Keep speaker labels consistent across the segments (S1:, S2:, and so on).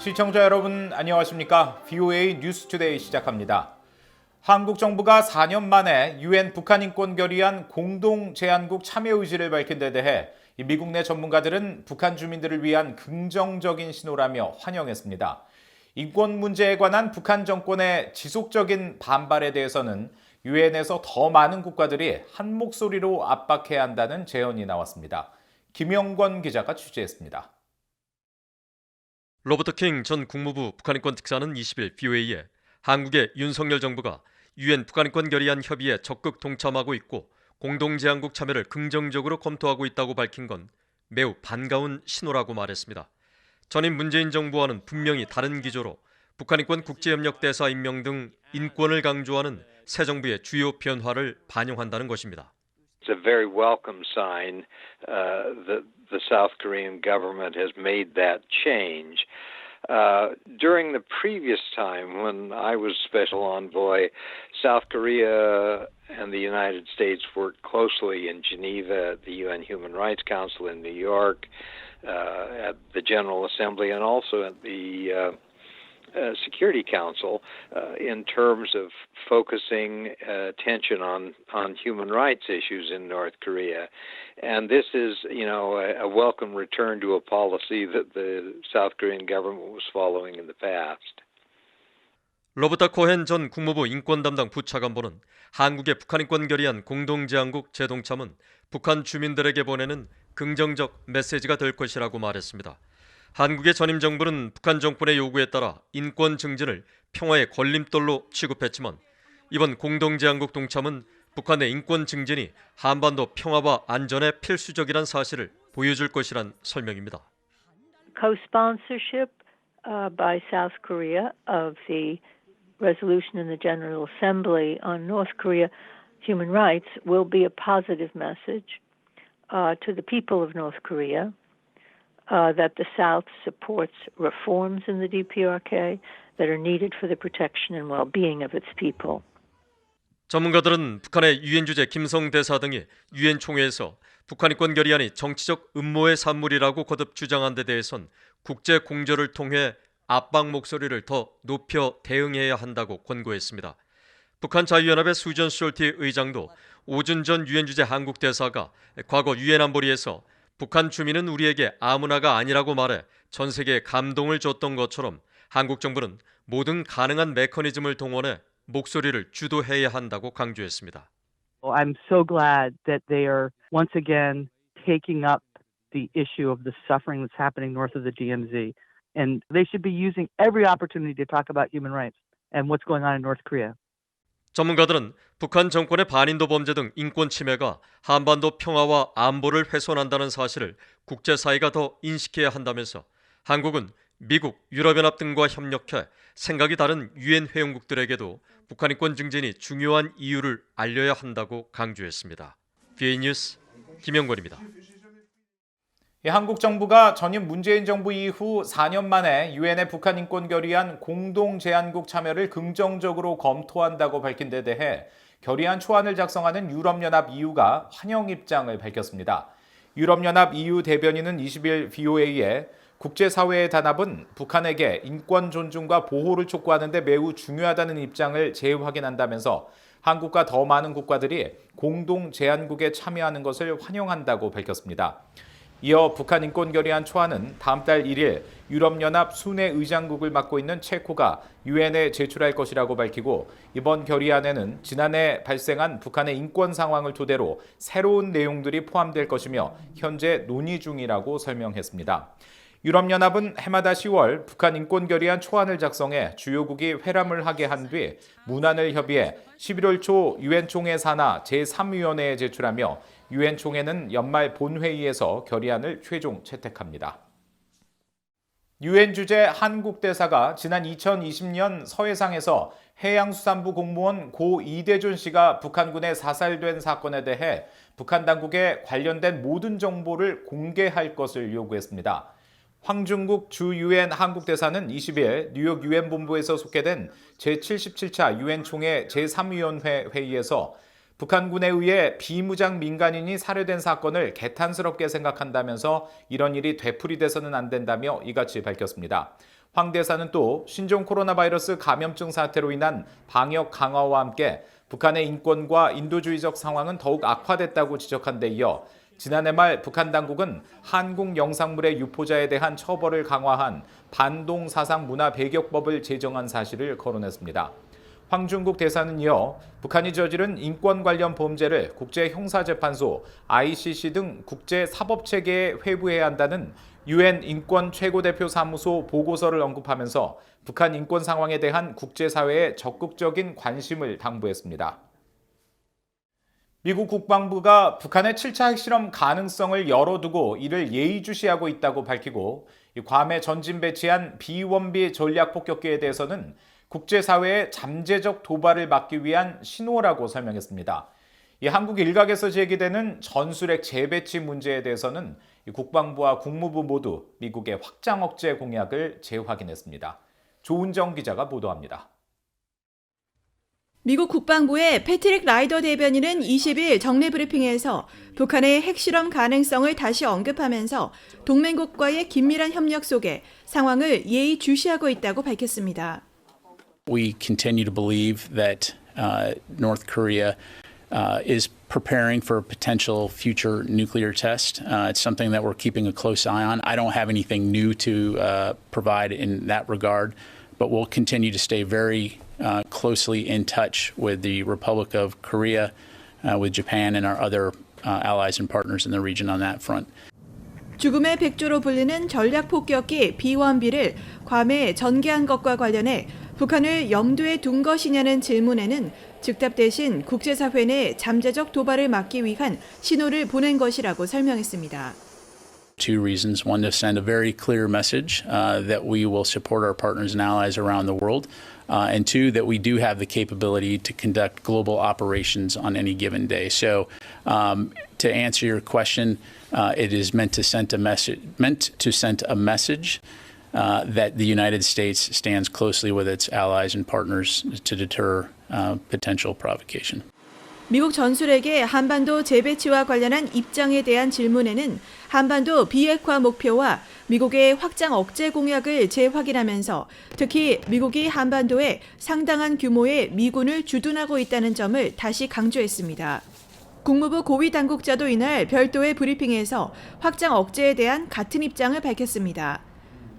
S1: 시청자 여러분 안녕하십니까? VOA 뉴스투데이 시작합니다. 한국 정부가 4년 만에 유엔 북한 인권 결의안 공동 제안국 참여 의지를 밝힌 데 대해 미국 내 전문가들은 북한 주민들을 위한 긍정적인 신호라며 환영했습니다. 인권 문제에 관한 북한 정권의 지속적인 반발에 대해서는 유엔에서 더 많은 국가들이 한 목소리로 압박해야 한다는 제언이 나왔습니다. 김영권 기자가 취재했습니다.
S2: 로버트 킹 전 국무부 북한인권 특사는 20일 VOA에 한국의 윤석열 정부가 유엔 북한인권 결의안 협의에 적극 동참하고 있고 공동제안국 참여를 긍정적으로 검토하고 있다고 밝힌 건 매우 반가운 신호라고 말했습니다. 전임 문재인 정부와는 분명히 다른 기조로 북한인권 국제협력대사 임명 등 인권을 강조하는 새 정부의 주요 변화를 반영한다는 것입니다.
S3: It's a very welcome sign that the South Korean government has made that change. During the previous time when I was special envoy, South Korea and the United States worked closely in Geneva, at the UN Human Rights Council in New York, at the General Assembly, and also at the Security Council in terms of focusing attention on human rights issues in North Korea. And this is, a welcome return to a policy that the South Korean government was following in the past.
S2: 로버트 코헨 전 국무부 인권 담당 부차관보는 한국의 북한인권 결의안 공동제안국 재동참은 북한 주민들에게 보내는 긍정적 메시지가 될 것이라고 말했습니다. 한국의 전임 정부는 북한 정권의 요구에 따라 인권 증진을 평화의 걸림돌로 취급했지만 이번 공동제안국 동참은 북한의 인권 증진이 한반도 평화와 안전에 필수적이란 사실을 보여줄 것이란 설명입니다.
S4: Co-sponsorship by South Korea of the resolution in the General Assembly on North Korea human rights will be a positive message to the people of North Korea. That the South supports reforms in the DPRK that are needed for the protection and well-being of its people.
S2: 전문가들은 북한의 유엔 주재 김성 대사 등이 유엔 총회에서 북한인권 결의안이 정치적 음모의 산물이라고 거듭 주장한 데 대해선 국제 공조를 통해 압박 목소리를 더 높여 대응해야 한다고 권고했습니다. 북한 자유연합의 수전 숄티 의장도 오준 전 유엔 주재 한국 대사가 과거 유엔 안보리에서 북한 주민은 우리에게 아무나가 아니라고 말해 전 세계에 감동을 줬던 것처럼 한국 정부는 모든 가능한 메커니즘을 동원해 목소리를 주도해야 한다고 강조했습니다.
S5: I'm so glad that they are once again taking up the issue of the suffering that's happening north of the DMZ. And they should be using every opportunity to talk about human rights and what's going on in North Korea.
S2: 전문가들은 북한 정권의 반인도 범죄 등 인권 침해가 한반도 평화와 안보를 훼손한다는 사실을 국제사회가 더 인식해야 한다면서 한국은 미국, 유럽연합 등과 협력해 생각이 다른 유엔 회원국들에게도 북한 인권 증진이 중요한 이유를 알려야 한다고 강조했습니다. VOA 뉴스 김영권입니다.
S1: 한국 정부가 전임 문재인 정부 이후 4년 만에 유엔의 북한 인권 결의안 공동 제안국 참여를 긍정적으로 검토한다고 밝힌 데 대해 결의안 초안을 작성하는 유럽연합 EU가 환영 입장을 밝혔습니다. 유럽연합 EU 대변인은 20일 VOA에 국제사회의 단합은 북한에게 인권 존중과 보호를 촉구하는 데 매우 중요하다는 입장을 재확인한다면서 한국과 더 많은 국가들이 공동 제안국에 참여하는 것을 환영한다고 밝혔습니다. 이어 북한 인권 결의안 초안은 다음 달 1일 유럽연합 순회 의장국을 맡고 있는 체코가 유엔에 제출할 것이라고 밝히고 이번 결의안에는 지난해 발생한 북한의 인권 상황을 토대로 새로운 내용들이 포함될 것이며 현재 논의 중이라고 설명했습니다. 유럽연합은 해마다 10월 북한 인권 결의안 초안을 작성해 주요국이 회람을 하게 한 뒤 문안을 협의해 11월 초 유엔 총회 산하 제3위원회에 제출하며 유엔 총회는 연말 본회의에서 결의안을 최종 채택합니다. 유엔 주재 한국 대사가 지난 2020년 서해상에서 해양수산부 공무원 고 이대준 씨가 북한군에 사살된 사건에 대해 북한 당국에 관련된 모든 정보를 공개할 것을 요구했습니다. 황중국 주 유엔 한국 대사는 20일 뉴욕 유엔 본부에서 속개된 제77차 유엔 총회 제3위원회 회의에서 북한군에 의해 비무장 민간인이 살해된 사건을 개탄스럽게 생각한다면서 이런 일이 되풀이돼서는 안 된다며 이같이 밝혔습니다. 황 대사는 또 신종 코로나 바이러스 감염증 사태로 인한 방역 강화와 함께 북한의 인권과 인도주의적 상황은 더욱 악화됐다고 지적한 데 이어 지난해 말 북한 당국은 한국 영상물의 유포자에 대한 처벌을 강화한 반동사상문화배격법을 제정한 사실을 거론했습니다. 황중국 대사는 이어 북한이 저지른 인권 관련 범죄를 국제형사재판소, ICC 등 국제사법체계에 회부해야 한다는 UN 인권 최고대표 사무소 보고서를 언급하면서 북한 인권 상황에 대한 국제사회의 적극적인 관심을 당부했습니다. 미국 국방부가 북한의 7차 핵실험 가능성을 열어두고 이를 예의주시하고 있다고 밝히고 괌에 전진 배치한 비원비 전략 폭격기에 대해서는 국제사회의 잠재적 도발을 막기 위한 신호라고 설명했습니다. 이 한국 일각에서 제기되는 전술핵 재배치 문제에 대해서는 국방부와 국무부 모두 미국의 확장 억제 공약을 재확인했습니다. 조은정 기자가 보도합니다.
S6: 미국 국방부의 패트릭 라이더 대변인은 20일 정례 브리핑에서 북한의 핵실험 가능성을 다시 언급하면서 동맹국과의 긴밀한 협력 속에 상황을 예의주시하고 있다고 밝혔습니다.
S7: We continue to believe that North Korea is preparing for a potential future nuclear test. It's something that we're keeping a close eye on. I don't have anything new to provide in that regard, but we'll continue to stay very closely in touch with the Republic of Korea, with Japan and our other allies and partners in the region on that front.
S6: 죽음의 백조로 불리는 전략 폭격기 B-1B를 괌에 전개한 것과 관련해 북한을 염두에 둔 것이냐는 질문에는 즉답 대신 국제사회 내 잠재적 도발을 막기 위한 신호를 보낸 것이라고 설명했습니다.
S7: Two reasons. One, to send a very clear message that we will support our partners and allies around the world. And two, that we do have the capability to conduct global operations on any given day. So to answer your question, it is meant to send a message that the United States stands closely with its allies and partners to deter potential provocation.
S6: 미국 전술핵의 한반도 재배치와 관련한 입장에 대한 질문에는 한반도 비핵화 목표와 미국의 확장 억제 공약을 재확인하면서 특히 미국이 한반도에 상당한 규모의 미군을 주둔하고 있다는 점을 다시 강조했습니다. 국무부 고위 당국자도 이날 별도의 브리핑에서 확장 억제에 대한 같은 입장을 밝혔습니다.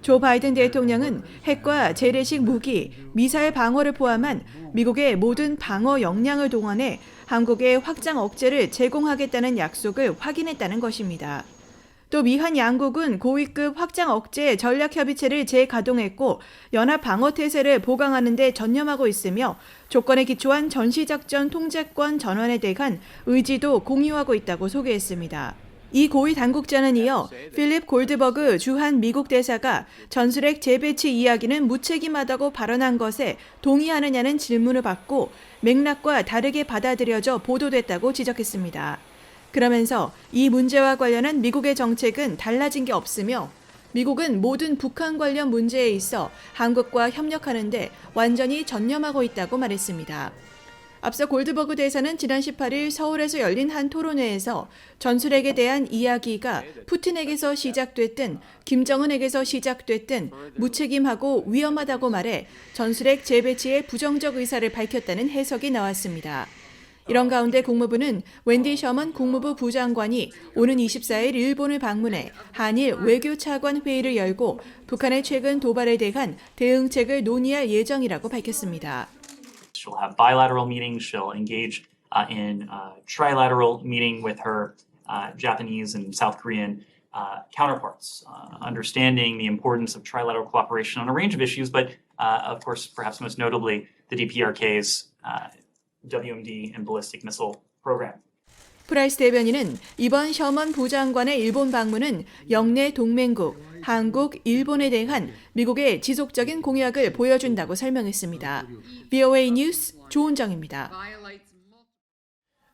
S6: 조 바이든 대통령은 핵과 재래식 무기, 미사일 방어를 포함한 미국의 모든 방어 역량을 동원해 한국의 확장 억제를 제공하겠다는 약속을 확인했다는 것입니다. 또 미한 양국은 고위급 확장 억제 전략협의체를 재가동했고 연합 방어태세를 보강하는 데 전념하고 있으며 조건에 기초한 전시작전 통제권 전환에 대한 의지도 공유하고 있다고 소개했습니다. 이 고위 당국자는 이어 필립 골드버그 주한 미국 대사가 전술핵 재배치 이야기는 무책임하다고 발언한 것에 동의하느냐는 질문을 받고 맥락과 다르게 받아들여져 보도됐다고 지적했습니다. 그러면서 이 문제와 관련한 미국의 정책은 달라진 게 없으며 미국은 모든 북한 관련 문제에 있어 한국과 협력하는데 완전히 전념하고 있다고 말했습니다. 앞서 골드버그 대사는 지난 18일 서울에서 열린 한 토론회에서 전술핵에 대한 이야기가 푸틴에게서 시작됐든 김정은에게서 시작됐든 무책임하고 위험하다고 말해 전술핵 재배치의 부정적 의사를 밝혔다는 해석이 나왔습니다. 이런 가운데 국무부는 웬디 셔먼 국무부 부장관이 오는 24일 일본을 방문해 한일 외교차관 회의를 열고 북한의 최근 도발에 대한 대응책을 논의할 예정이라고 밝혔습니다.
S8: She'll have bilateral meetings. She'll engage in trilateral meeting with her Japanese and South Korean counterparts, understanding the importance of trilateral cooperation on a range of issues, but of course, perhaps most notably, the DPRK's WMD and ballistic missile program.
S6: 프라이스 대변인은 이번 셔먼 부장관의 일본 방문은 영내 동맹국, 한국, 일본에 대한 미국의 지속적인 공약을 보여준다고 설명했습니다. VOA 뉴스 조은정입니다.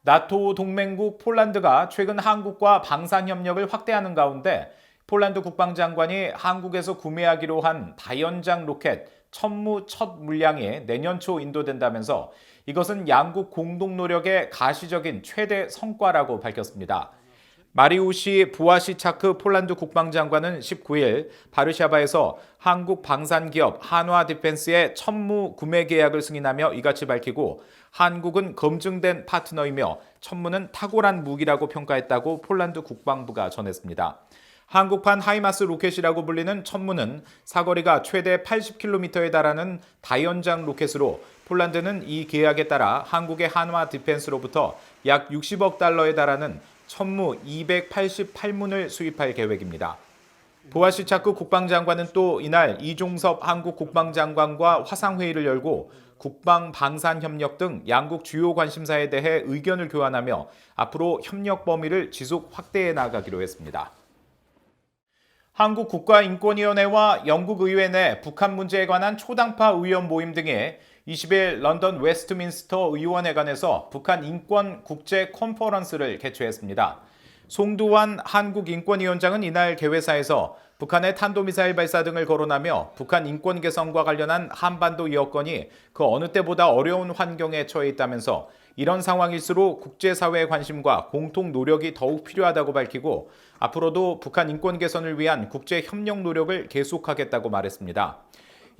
S1: 나토 동맹국 폴란드가 최근 한국과 방산 협력을 확대하는 가운데 폴란드 국방장관이 한국에서 구매하기로 한 다연장 로켓 천무 첫 물량이 내년 초 인도된다면서 이것은 양국 공동 노력의 가시적인 최대 성과라고 밝혔습니다. 마리우시 부아시차크 폴란드 국방장관은 19일 바르샤바에서 한국 방산기업 한화 디펜스의 천무 구매 계약을 승인하며 이같이 밝히고 한국은 검증된 파트너이며 천무는 탁월한 무기라고 평가했다고 폴란드 국방부가 전했습니다. 한국판 하이마스 로켓이라고 불리는 천무는 사거리가 최대 80km에 달하는 다연장 로켓으로 폴란드는 이 계약에 따라 한국의 한화 디펜스로부터 약 60억 달러에 달하는 천무 288문을 수입할 계획입니다. 부아시차크 국방장관은 또 이날 이종섭 한국 국방장관과 화상회의를 열고 국방 방산 협력 등 양국 주요 관심사에 대해 의견을 교환하며 앞으로 협력 범위를 지속 확대해 나가기로 했습니다. 한국 국가인권위원회와 영국 의회 내 북한 문제에 관한 초당파 의원 모임 등이 20일 런던 웨스트민스터 의원회관에서 북한 인권 국제 컨퍼런스를 개최했습니다. 송두환 한국인권위원장은 이날 개회사에서 북한의 탄도미사일 발사 등을 거론하며 북한 인권 개선과 관련한 한반도 여건이 그 어느 때보다 어려운 환경에 처해 있다면서 이런 상황일수록 국제사회의 관심과 공통 노력이 더욱 필요하다고 밝히고 앞으로도 북한 인권 개선을 위한 국제 협력 노력을 계속하겠다고 말했습니다.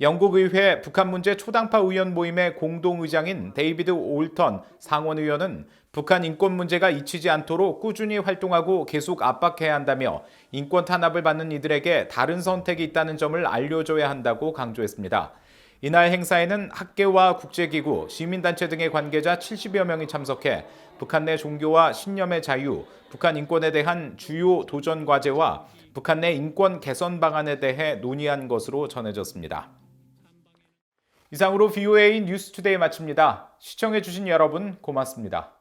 S1: 영국의회 북한 문제 초당파 의원 모임의 공동의장인 데이비드 올턴 상원의원은 북한 인권 문제가 잊히지 않도록 꾸준히 활동하고 계속 압박해야 한다며 인권 탄압을 받는 이들에게 다른 선택이 있다는 점을 알려줘야 한다고 강조했습니다. 이날 행사에는 학계와 국제기구, 시민단체 등의 관계자 70여 명이 참석해 북한 내 종교와 신념의 자유, 북한 인권에 대한 주요 도전 과제와 북한 내 인권 개선 방안에 대해 논의한 것으로 전해졌습니다. 이상으로 VOA 뉴스투데이 마칩니다. 시청해주신 여러분 고맙습니다.